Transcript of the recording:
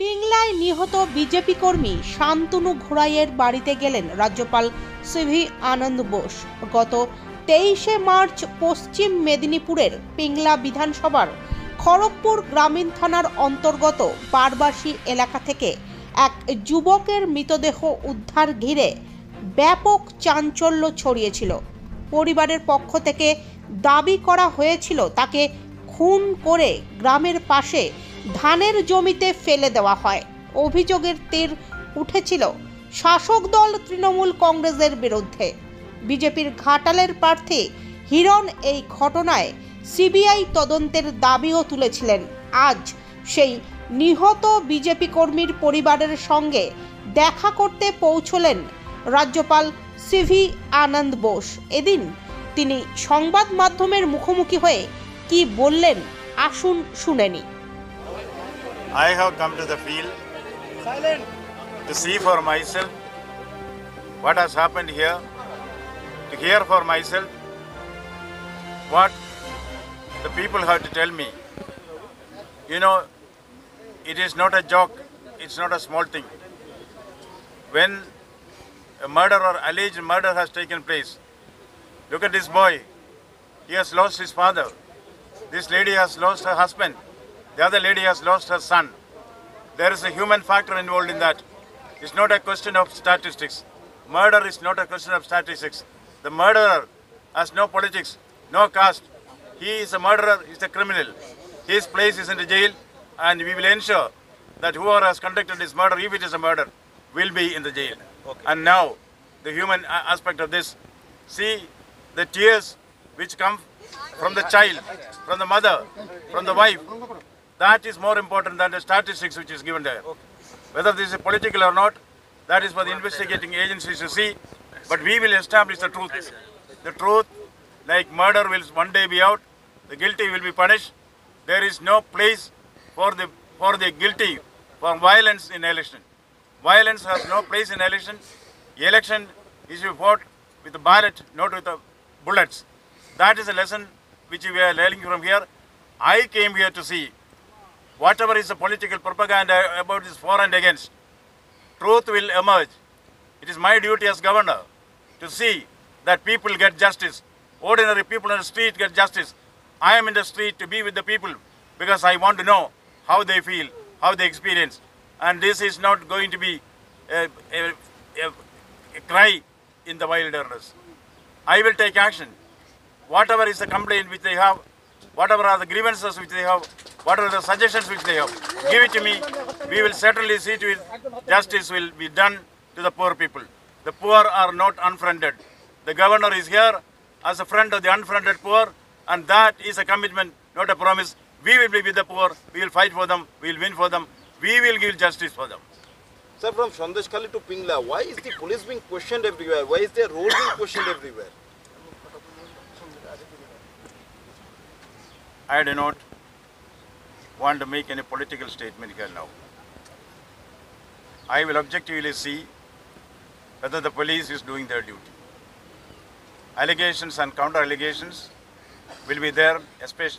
পিংলায় নিহত বিজেপি কর্মী শান্তনু ঘোড়াইয়ের বাড়িতে গেলেন রাজ্যপাল সিভি আনন্দ বোস। গত 23শে মার্চ পশ্চিম মেদিনীপুরের পিংলা বিধানসভার খড়গপুর গ্রামীণ থানার অন্তর্গত বারবাসী এলাকা থেকে এক যুবকের মৃতদেহ উদ্ধার ঘিরে ব্যাপক চাঞ্চল্য ছড়িয়েছিল। পরিবারের পক্ষ থেকে দাবি করা হয়েছিল তাকে খুন করে গ্রামের পাশে ধানের জমিতে ফেলে দেওয়া হয়। অভিযোগের তীর উঠেছিল শাসক দল তৃণমূল কংগ্রেসের বিরুদ্ধে। বিজেপির ঘাটালের প্রার্থী হিরণ এই ঘটনায় সিবিআই তদন্তের দাবিও তুলেছিলেন। আজ সেই নিহত বিজেপি কর্মীর পরিবারের সঙ্গে দেখা করতে পৌঁছলেন রাজ্যপাল সিভি আনন্দ বোস। এদিন তিনি সংবাদ মাধ্যমের মুখোমুখি হয়ে কি বললেন আসুন শুনেনি। I have come to the field to see for myself what has happened here, to hear for myself what the people have to tell me. You know, it is not a joke, it's not a small thing. When a murder or alleged murder has taken place, look at this boy, he has lost his father, this lady has lost her husband, the other lady has lost her son. There is a human factor involved in that. It's not a question of statistics. Murder is not a question of statistics. The murderer has no politics, no caste. He is a murderer, he is a criminal. His place is in the jail, and we will ensure that whoever has conducted this murder, if it is a murder, will be in the jail. Okay. And now, the human aspect of this, see the tears which come from the child, from the mother, from the wife. That is more important than the statistics which is given there. Whether this is political or not, that is for the investigating agencies to see. But we will establish the truth. The truth, like murder, will one day be out. The guilty will be punished. There is no place for the guilty for violence in election. Violence has no place in election. Election is to be fought with the ballot, not with the bullets. That is a lesson which we are learning from here. I came here to see whatever is the political propaganda about this for and against. Truth will emerge. It is my duty as governor to see that people get justice. Ordinary people on the street get justice. I am in the street to be with the people because I want to know how they feel, how they experience. And this is not going to be a cry in the wilderness. I will take action. Whatever is the complaint which they have, whatever are the grievances which they have, whatever the suggestions which they have, give it to me. We will certainly see to it justice will be done to the poor people. The poor are not unfriended. The governor is here as a friend of the unfriended poor, and that is a commitment, not a promise. We will be with the poor, we will fight for them, we will win for them, we will give justice for them. Sir, from Sandeshkhali to Pingla, why is the police being questioned everywhere? Why is their role being questioned everywhere? I do not want to make any political statement here now. I will objectively see whether the police is doing their duty. Allegations and counter allegations will be there, especially